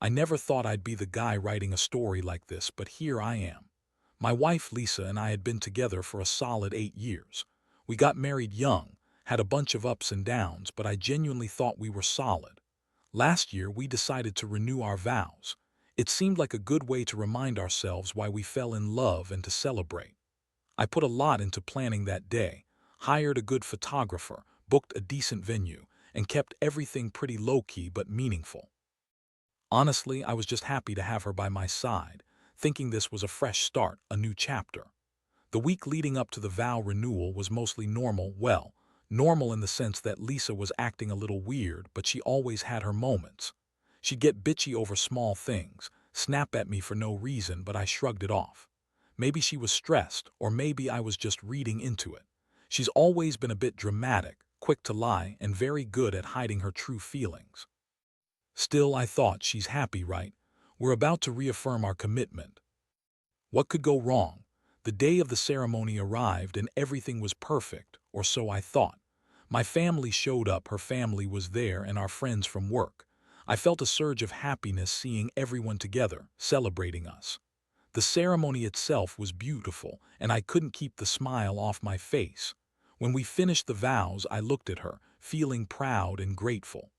I never thought I'd be the guy writing a story like this, but here I am. My wife Lisa and I had been together for a solid 8 years. We got married young, had a bunch of ups and downs, but I genuinely thought we were solid. Last year, we decided to renew our vows. It seemed like a good way to remind ourselves why we fell in love and to celebrate. I put a lot into planning that day, hired a good photographer, booked a decent venue, and kept everything pretty low-key but meaningful. Honestly, I was just happy to have her by my side, thinking this was a fresh start, a new chapter. The week leading up to the vow renewal was mostly normal, well, normal in the sense that Lisa was acting a little weird, but she always had her moments. She'd get bitchy over small things, snap at me for no reason, but I shrugged it off. Maybe she was stressed, or maybe I was just reading into it. She's always been a bit dramatic, quick to lie, and very good at hiding her true feelings. Still, I thought, she's happy, right? We're about to reaffirm our commitment. What could go wrong? The day of the ceremony arrived and everything was perfect, or so I thought. My family showed up, her family was there, and our friends from work. I felt a surge of happiness seeing everyone together, celebrating us. The ceremony itself was beautiful, and I couldn't keep the smile off my face. When we finished the vows, I looked at her, feeling proud and grateful.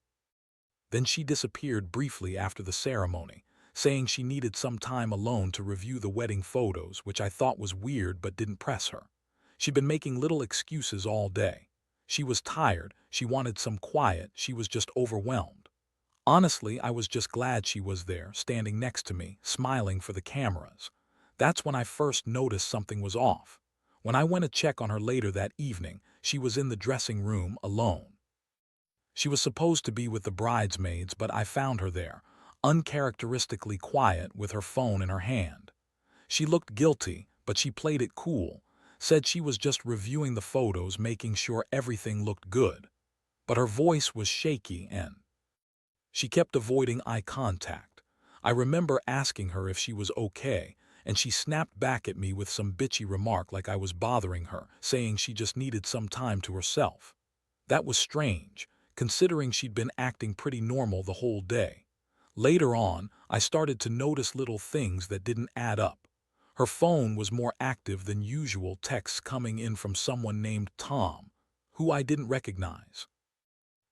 Then she disappeared briefly after the ceremony, saying she needed some time alone to review the wedding photos, which I thought was weird but didn't press her. She'd been making little excuses all day. She was tired, she wanted some quiet, she was just overwhelmed. Honestly, I was just glad she was there, standing next to me, smiling for the cameras. That's when I first noticed something was off. When I went to check on her later that evening, she was in the dressing room alone. She was supposed to be with the bridesmaids, but I found her there, uncharacteristically quiet with her phone in her hand. She looked guilty, but she played it cool, said she was just reviewing the photos, making sure everything looked good. But her voice was shaky and she kept avoiding eye contact. I remember asking her if she was okay, and she snapped back at me with some bitchy remark like I was bothering her, saying she just needed some time to herself. That was strange, considering she'd been acting pretty normal the whole day. Later on, I started to notice little things that didn't add up. Her phone was more active than usual, texts coming in from someone named Tom, who I didn't recognize.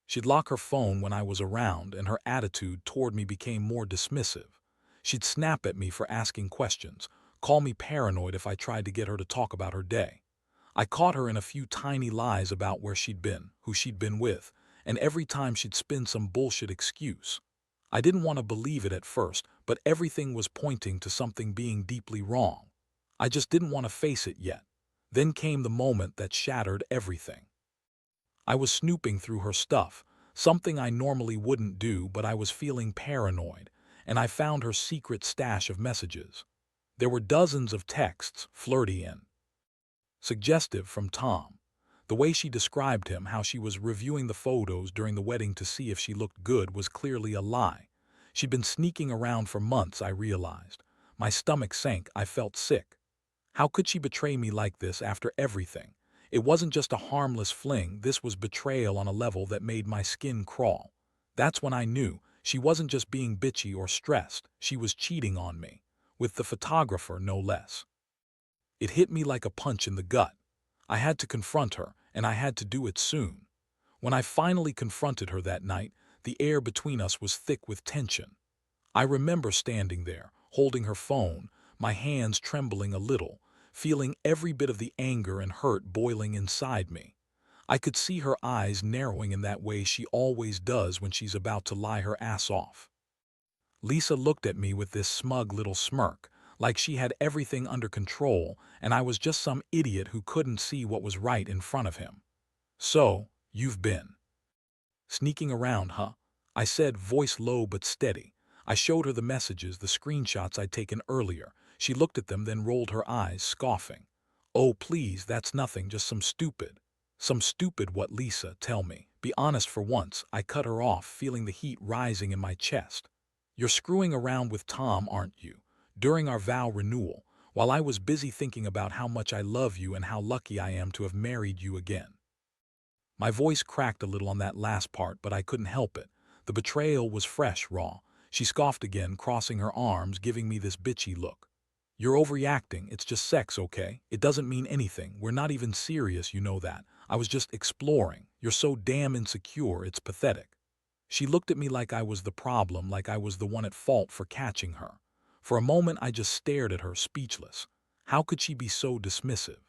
She'd lock her phone when I was around, and her attitude toward me became more dismissive. She'd snap at me for asking questions, call me paranoid if I tried to get her to talk about her day. I caught her in a few tiny lies about where she'd been, who she'd been with, and every time she'd spin some bullshit excuse. I didn't want to believe it at first, but everything was pointing to something being deeply wrong. I just didn't want to face it yet. Then came the moment that shattered everything. I was snooping through her stuff, something I normally wouldn't do, but I was feeling paranoid, and I found her secret stash of messages. There were dozens of texts, flirty and suggestive, from Tom. The way she described him, how she was reviewing the photos during the wedding to see if she looked good, was clearly a lie. She'd been sneaking around for months, I realized. My stomach sank, I felt sick. How could she betray me like this after everything? It wasn't just a harmless fling, this was betrayal on a level that made my skin crawl. That's when I knew she wasn't just being bitchy or stressed, she was cheating on me. With the photographer, no less. It hit me like a punch in the gut. I had to confront her, and I had to do it soon. When I finally confronted her that night, the air between us was thick with tension. I remember standing there, holding her phone, my hands trembling a little, feeling every bit of the anger and hurt boiling inside me. I could see her eyes narrowing in that way she always does when she's about to lie her ass off. Lisa looked at me with this smug little smirk, like she had everything under control and I was just some idiot who couldn't see what was right in front of him. "So, you've been sneaking around, huh?" I said, voice low but steady. I showed her the messages, the screenshots I'd taken earlier. She looked at them, then rolled her eyes, scoffing. "Oh, please, that's nothing, just some stupid." "Some stupid what, Lisa? Tell me. Be honest for once." I cut her off, feeling the heat rising in my chest. "You're screwing around with Tom, aren't you? During our vow renewal, while I was busy thinking about how much I love you and how lucky I am to have married you again." My voice cracked a little on that last part, but I couldn't help it. The betrayal was fresh, raw. She scoffed again, crossing her arms, giving me this bitchy look. You're overreacting. It's just sex, okay? It doesn't mean anything. We're not even serious, you know that. I was just exploring. You're so damn insecure, it's pathetic. She looked at me like I was the problem, like I was the one at fault for catching her. For a moment, I just stared at her, speechless. How could she be so dismissive?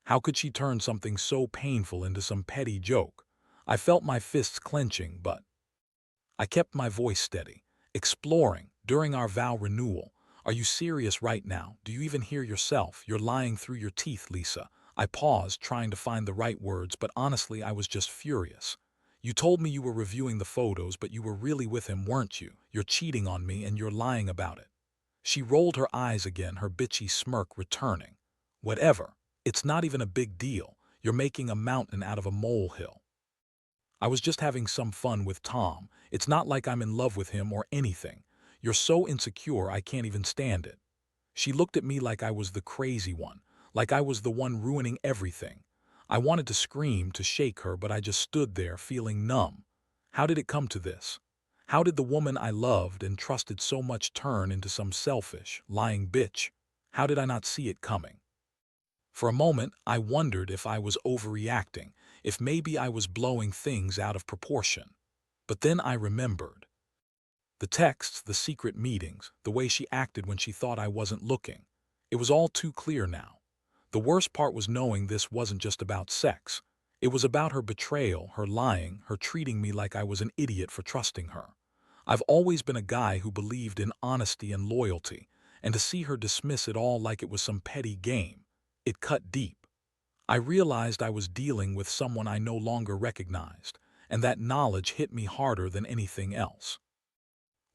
How could she turn something so painful into some petty joke? I felt my fists clenching, but I kept my voice steady. Exploring, during our vow renewal. Are you serious right now? Do you even hear yourself? You're lying through your teeth, Lisa. I paused, trying to find the right words, but honestly, I was just furious. You told me you were reviewing the photos, but you were really with him, weren't you? You're cheating on me and you're lying about it. She rolled her eyes again, her bitchy smirk returning. Whatever. It's not even a big deal. You're making a mountain out of a molehill. I was just having some fun with Tom. It's not like I'm in love with him or anything. You're so insecure I can't even stand it. She looked at me like I was the crazy one, like I was the one ruining everything. I wanted to scream, to shake her, but I just stood there feeling numb. How did it come to this? How did the woman I loved and trusted so much turn into some selfish, lying bitch? How did I not see it coming? For a moment, I wondered if I was overreacting, if maybe I was blowing things out of proportion. But then I remembered. The texts, the secret meetings, the way she acted when she thought I wasn't looking. It was all too clear now. The worst part was knowing this wasn't just about sex. It was about her betrayal, her lying, her treating me like I was an idiot for trusting her. I've always been a guy who believed in honesty and loyalty, and to see her dismiss it all like it was some petty game, it cut deep. I realized I was dealing with someone I no longer recognized, and that knowledge hit me harder than anything else.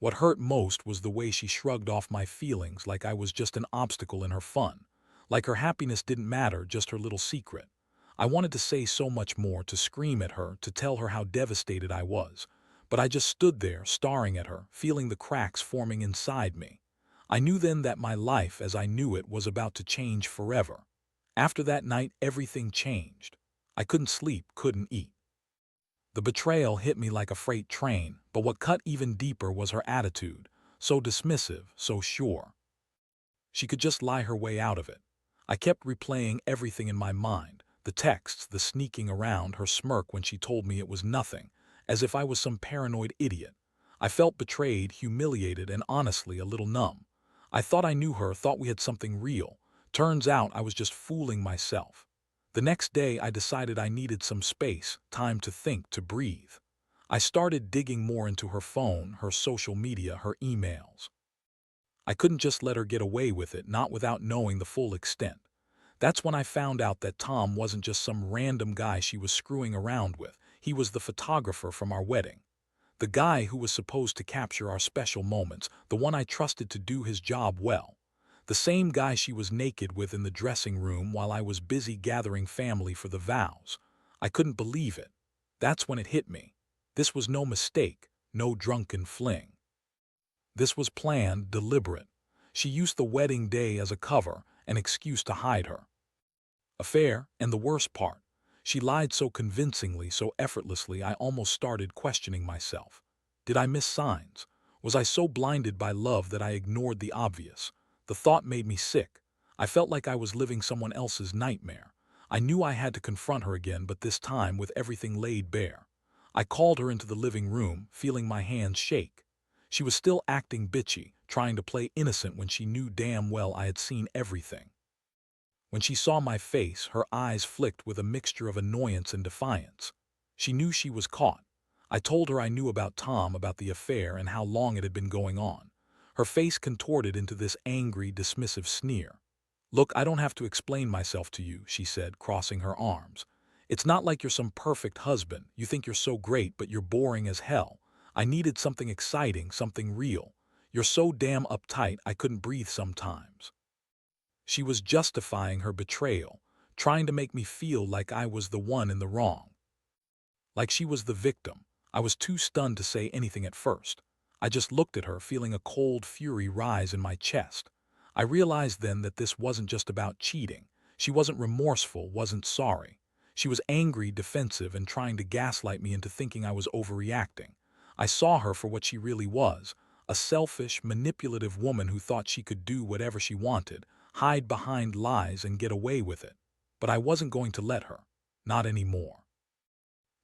What hurt most was the way she shrugged off my feelings like I was just an obstacle in her fun, like her happiness didn't matter, just her little secret. I wanted to say so much more, to scream at her, to tell her how devastated I was, but I just stood there, staring at her, feeling the cracks forming inside me. I knew then that my life as I knew it was about to change forever. After that night, everything changed. I couldn't sleep, couldn't eat. The betrayal hit me like a freight train, but what cut even deeper was her attitude, so dismissive, so sure. She could just lie her way out of it. I kept replaying everything in my mind, the texts, the sneaking around, her smirk when she told me it was nothing, as if I was some paranoid idiot. I felt betrayed, humiliated, and honestly a little numb. I thought I knew her, thought we had something real. Turns out I was just fooling myself. The next day I decided I needed some space, time to think, to breathe. I started digging more into her phone, her social media, her emails. I couldn't just let her get away with it, not without knowing the full extent. That's when I found out that Tom wasn't just some random guy she was screwing around with. He was the photographer from our wedding. The guy who was supposed to capture our special moments, the one I trusted to do his job well. The same guy she was naked with in the dressing room while I was busy gathering family for the vows. I couldn't believe it. That's when it hit me. This was no mistake, no drunken fling. This was planned, deliberate. She used the wedding day as a cover, an excuse to hide her affair, and the worst part, she lied so convincingly, so effortlessly, I almost started questioning myself. Did I miss signs? Was I so blinded by love that I ignored the obvious? The thought made me sick. I felt like I was living someone else's nightmare. I knew I had to confront her again, but this time with everything laid bare. I called her into the living room, feeling my hands shake. She was still acting bitchy, trying to play innocent when she knew damn well I had seen everything. When she saw my face, her eyes flicked with a mixture of annoyance and defiance. She knew she was caught. I told her I knew about Tom, about the affair, and how long it had been going on. Her face contorted into this angry, dismissive sneer. Look, I don't have to explain myself to you, she said, crossing her arms. It's not like you're some perfect husband. You think you're so great, but you're boring as hell. I needed something exciting, something real. You're so damn uptight, I couldn't breathe sometimes. She was justifying her betrayal, trying to make me feel like I was the one in the wrong. Like she was the victim. I was too stunned to say anything at first. I just looked at her, feeling a cold fury rise in my chest. I realized then that this wasn't just about cheating. She wasn't remorseful, wasn't sorry. She was angry, defensive, and trying to gaslight me into thinking I was overreacting. I saw her for what she really was, A selfish, manipulative woman who thought she could do whatever she wanted, hide behind lies and get away with it. But I wasn't going to let her. Not anymore.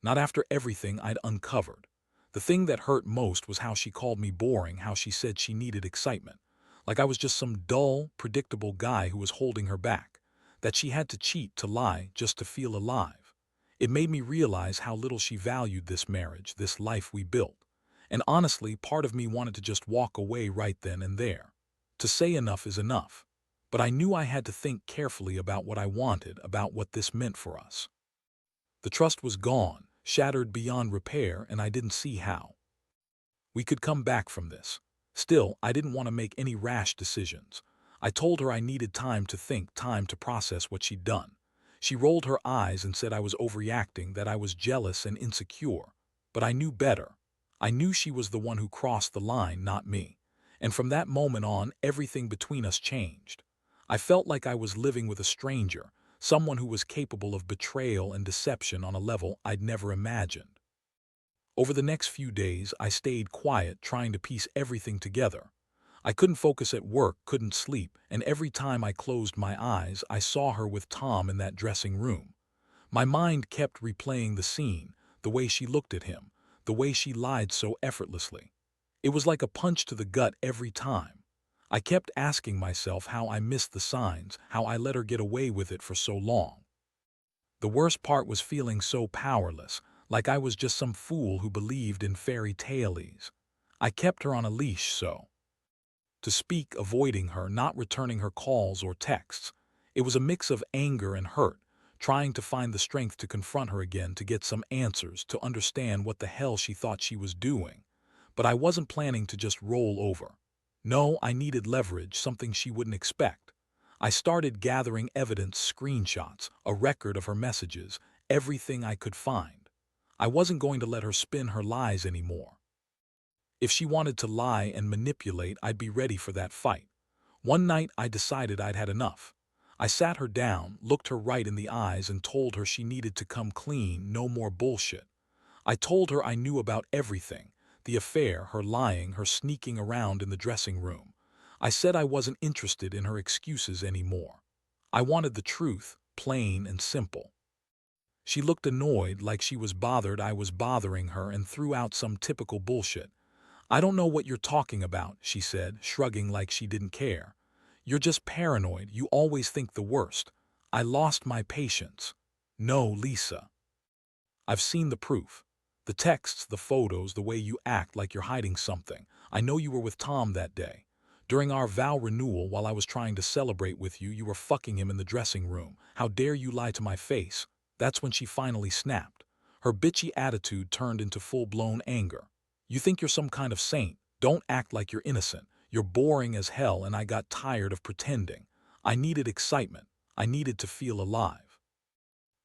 Not after everything I'd uncovered. The thing that hurt most was how she called me boring, how she said she needed excitement. Like I was just some dull, predictable guy who was holding her back. That she had to cheat, to lie, just to feel alive. It made me realize how little she valued this marriage, this life we built. And honestly, part of me wanted to just walk away right then and there. To say enough is enough. But I knew I had to think carefully about what I wanted, about what this meant for us. The trust was gone, shattered beyond repair, and I didn't see how we could come back from this. Still, I didn't want to make any rash decisions. I told her I needed time to think, time to process what she'd done. She rolled her eyes and said I was overreacting, that I was jealous and insecure. But I knew better. I knew she was the one who crossed the line, not me. And from that moment on, everything between us changed. I felt like I was living with a stranger, someone who was capable of betrayal and deception on a level I'd never imagined. Over the next few days, I stayed quiet, trying to piece everything together. I couldn't focus at work, couldn't sleep, and every time I closed my eyes, I saw her with Tom in that dressing room. My mind kept replaying the scene, the way she looked at him, the way she lied so effortlessly. It was like a punch to the gut every time. I kept asking myself how I missed the signs, how I let her get away with it for so long. The worst part was feeling so powerless, like I was just some fool who believed in fairy tales. I kept her on a leash, so to speak, avoiding her, not returning her calls or texts. It was a mix of anger and hurt, trying to find the strength to confront her again, to get some answers, to understand what the hell she thought she was doing. But I wasn't planning to just roll over. No, I needed leverage, something she wouldn't expect. I started gathering evidence, screenshots, a record of her messages, everything I could find. I wasn't going to let her spin her lies anymore. If she wanted to lie and manipulate, I'd be ready for that fight. One night, I decided I'd had enough. I sat her down, looked her right in the eyes, and told her she needed to come clean, no more bullshit. I told her I knew about everything, the affair, her lying, her sneaking around in the dressing room. I said I wasn't interested in her excuses anymore. I wanted the truth, plain and simple. She looked annoyed, like she was bothered I was bothering her, and threw out some typical bullshit. "I don't know what you're talking about," she said, shrugging like she didn't care. "You're just paranoid, you always think the worst." I lost my patience. "No, Lisa. I've seen the proof. The texts, the photos, the way you act like you're hiding something. I know you were with Tom that day. During our vow renewal, while I was trying to celebrate with you, you were fucking him in the dressing room. How dare you lie to my face?" That's when she finally snapped. Her bitchy attitude turned into full-blown anger. "You think you're some kind of saint? Don't act like you're innocent. You're boring as hell, and I got tired of pretending. I needed excitement. I needed to feel alive.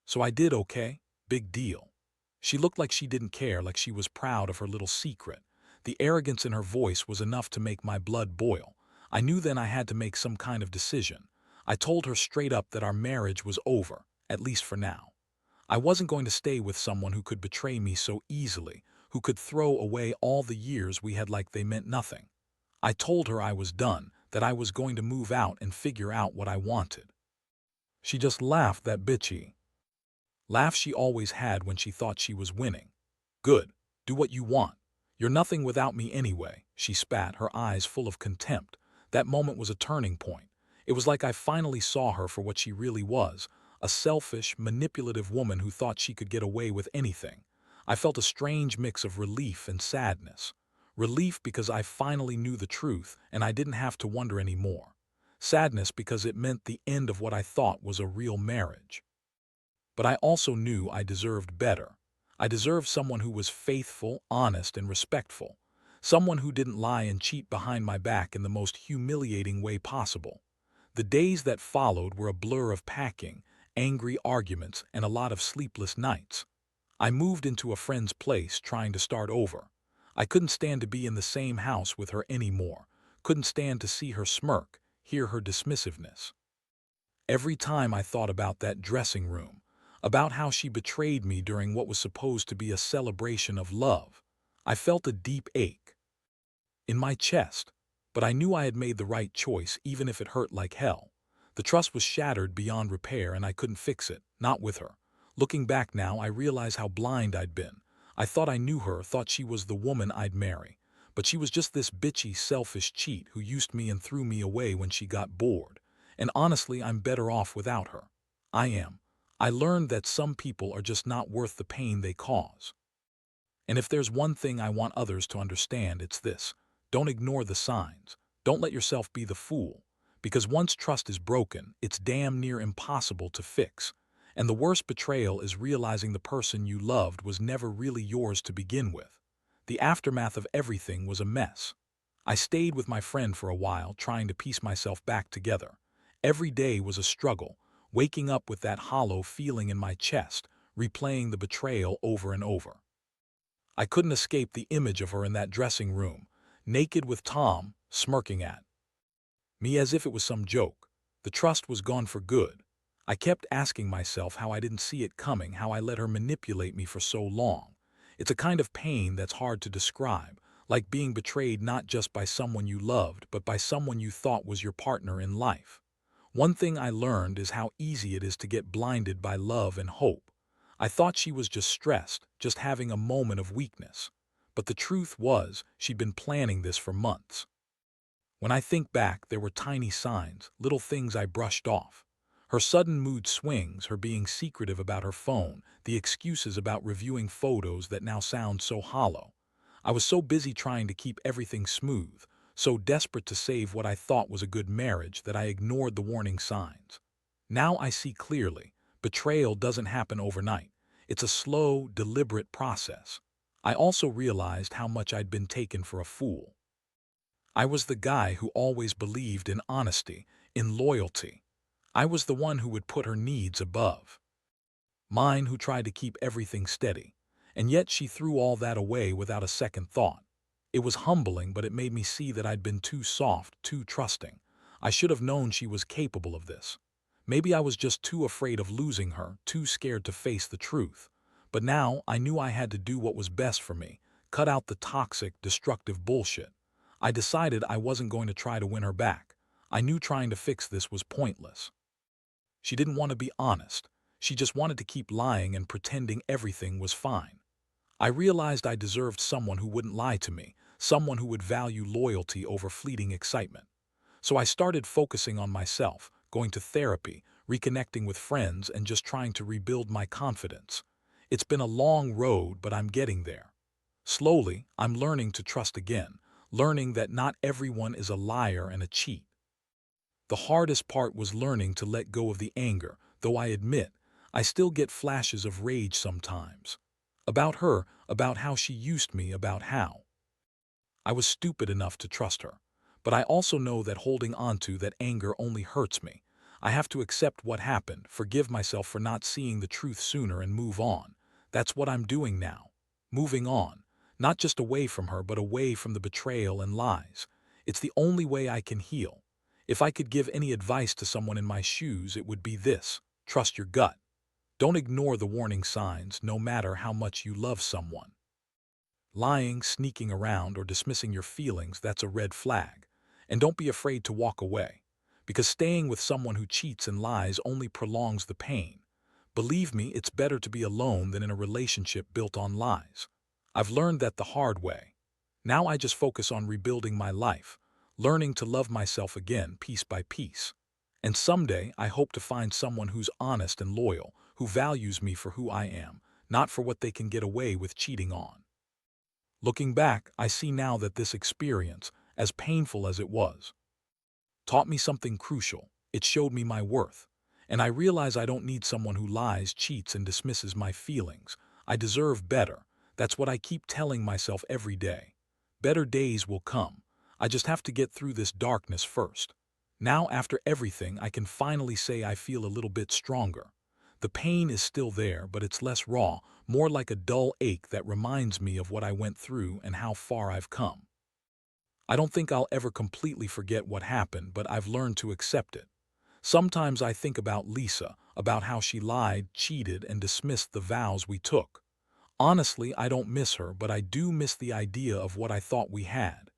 So I did, okay? Big deal." She looked like she didn't care, like she was proud of her little secret. The arrogance in her voice was enough to make my blood boil. I knew then I had to make some kind of decision. I told her straight up that our marriage was over, at least for now. I wasn't going to stay with someone who could betray me so easily, who could throw away all the years we had like they meant nothing. I told her I was done, that I was going to move out and figure out what I wanted. She just laughed, that bitchy laugh she always had when she thought she was winning. "Good. Do what you want. You're nothing without me anyway," she spat, her eyes full of contempt. That moment was a turning point. It was like I finally saw her for what she really was, a selfish, manipulative woman who thought she could get away with anything. I felt a strange mix of relief and sadness. Relief because I finally knew the truth and I didn't have to wonder anymore. Sadness because it meant the end of what I thought was a real marriage. But I also knew I deserved better. I deserved someone who was faithful, honest, and respectful. Someone who didn't lie and cheat behind my back in the most humiliating way possible. The days that followed were a blur of packing, angry arguments, and a lot of sleepless nights. I moved into a friend's place, trying to start over. I couldn't stand to be in the same house with her anymore. Couldn't stand to see her smirk, hear her dismissiveness. Every time I thought about that dressing room, about how she betrayed me during what was supposed to be a celebration of love, I felt a deep ache. in my chest. But I knew I had made the right choice, even if it hurt like hell. The trust was shattered beyond repair, and I couldn't fix it, not with her. Looking back now, I realize how blind I'd been. I thought I knew her, thought she was the woman I'd marry. But she was just this bitchy, selfish cheat who used me and threw me away when she got bored. And honestly, I'm better off without her. I am. I learned that some people are just not worth the pain they cause. And if there's one thing I want others to understand, it's this. Don't ignore the signs. Don't let yourself be the fool. Because once trust is broken, it's damn near impossible to fix. And the worst betrayal is realizing the person you loved was never really yours to begin with. The aftermath of everything was a mess. I stayed with my friend for a while, trying to piece myself back together. Every day was a struggle, waking up with that hollow feeling in my chest, replaying the betrayal over and over. I couldn't escape the image of her in that dressing room, naked with Tom, smirking at me as if it was some joke. The trust was gone for good. I kept asking myself how I didn't see it coming, how I let her manipulate me for so long. It's a kind of pain that's hard to describe, like being betrayed not just by someone you loved, but by someone you thought was your partner in life. One thing I learned is how easy it is to get blinded by love and hope. I thought she was just stressed, just having a moment of weakness. But the truth was, she'd been planning this for months. When I think back, there were tiny signs, little things I brushed off. Her sudden mood swings, her being secretive about her phone, the excuses about reviewing photos that now sound so hollow. I was so busy trying to keep everything smooth, so desperate to save what I thought was a good marriage that I ignored the warning signs. Now I see clearly, betrayal doesn't happen overnight. It's a slow, deliberate process. I also realized how much I'd been taken for a fool. I was the guy who always believed in honesty, in loyalty. I was the one who would put her needs above mine, who tried to keep everything steady. And yet she threw all that away without a second thought. It was humbling, but it made me see that I'd been too soft, too trusting. I should have known she was capable of this. Maybe I was just too afraid of losing her, too scared to face the truth. But now I knew I had to do what was best for me, cut out the toxic, destructive bullshit. I decided I wasn't going to try to win her back. I knew trying to fix this was pointless. She didn't want to be honest. She just wanted to keep lying and pretending everything was fine. I realized I deserved someone who wouldn't lie to me, someone who would value loyalty over fleeting excitement. So I started focusing on myself, going to therapy, reconnecting with friends, and just trying to rebuild my confidence. It's been a long road, but I'm getting there. Slowly, I'm learning to trust again, learning that not everyone is a liar and a cheat. The hardest part was learning to let go of the anger, though I admit, I still get flashes of rage sometimes. About her, about how she used me, about how I was stupid enough to trust her. But I also know that holding on to that anger only hurts me. I have to accept what happened, forgive myself for not seeing the truth sooner, and move on. That's what I'm doing now. Moving on. Not just away from her, but away from the betrayal and lies. It's the only way I can heal. If I could give any advice to someone in my shoes, it would be this: trust your gut. Don't ignore the warning signs, no matter how much you love someone. Lying, sneaking around, or dismissing your feelings, that's a red flag. And don't be afraid to walk away, because staying with someone who cheats and lies only prolongs the pain. Believe me, it's better to be alone than in a relationship built on lies. I've learned that the hard way. Now I just focus on rebuilding my life, learning to love myself again, piece by piece. And someday I hope to find someone who's honest and loyal, who values me for who I am, not for what they can get away with cheating on. Looking back, I see now that this experience, as painful as it was, taught me something crucial. It showed me my worth. And I realize I don't need someone who lies, cheats, and dismisses my feelings. I deserve better. That's what I keep telling myself every day. Better days will come. I just have to get through this darkness first. Now, after everything, I can finally say I feel a little bit stronger. The pain is still there, but it's less raw, more like a dull ache that reminds me of what I went through and how far I've come. I don't think I'll ever completely forget what happened, but I've learned to accept it. Sometimes I think about Lisa, about how she lied, cheated, and dismissed the vows we took. Honestly, I don't miss her, but I do miss the idea of what I thought we had.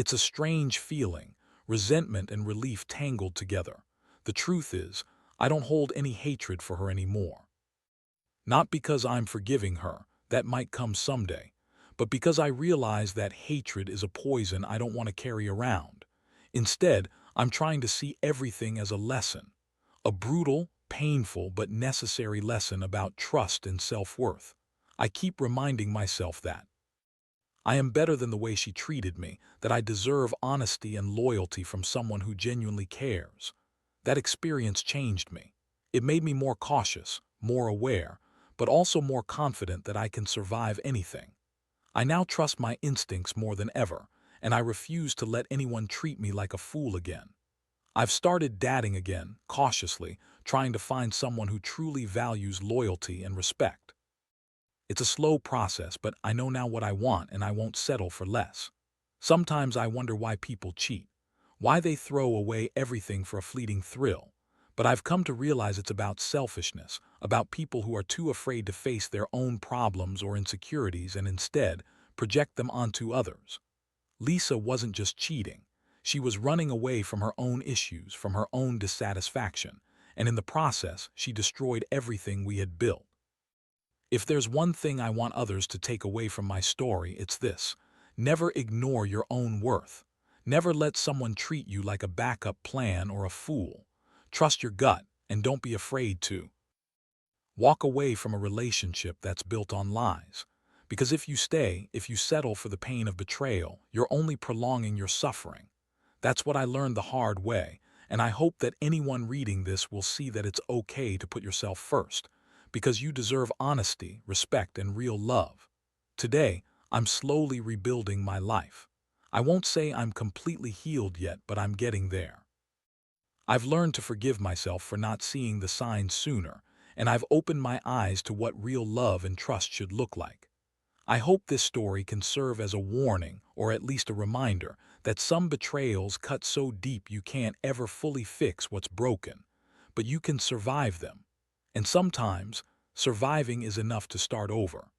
It's a strange feeling, resentment and relief tangled together. The truth is, I don't hold any hatred for her anymore. Not because I'm forgiving her, that might come someday, but because I realize that hatred is a poison I don't want to carry around. Instead, I'm trying to see everything as a lesson, a brutal, painful, but necessary lesson about trust and self-worth. I keep reminding myself that I am better than the way she treated me, that I deserve honesty and loyalty from someone who genuinely cares. That experience changed me. It made me more cautious, more aware, but also more confident that I can survive anything. I now trust my instincts more than ever, and I refuse to let anyone treat me like a fool again. I've started dating again, cautiously, trying to find someone who truly values loyalty and respect. It's a slow process, but I know now what I want and I won't settle for less. Sometimes I wonder why people cheat, why they throw away everything for a fleeting thrill. But I've come to realize it's about selfishness, about people who are too afraid to face their own problems or insecurities and instead project them onto others. Lisa wasn't just cheating. She was running away from her own issues, from her own dissatisfaction, and in the process, she destroyed everything we had built. If there's one thing I want others to take away from my story, it's this. Never ignore your own worth. Never let someone treat you like a backup plan or a fool. Trust your gut and don't be afraid to walk away from a relationship that's built on lies. Because if you stay, if you settle for the pain of betrayal, you're only prolonging your suffering. That's what I learned the hard way, and I hope that anyone reading this will see that it's okay to put yourself first, because you deserve honesty, respect, and real love. Today, I'm slowly rebuilding my life. I won't say I'm completely healed yet, but I'm getting there. I've learned to forgive myself for not seeing the signs sooner, and I've opened my eyes to what real love and trust should look like. I hope this story can serve as a warning, or at least a reminder, that some betrayals cut so deep you can't ever fully fix what's broken, but you can survive them. And sometimes, surviving is enough to start over.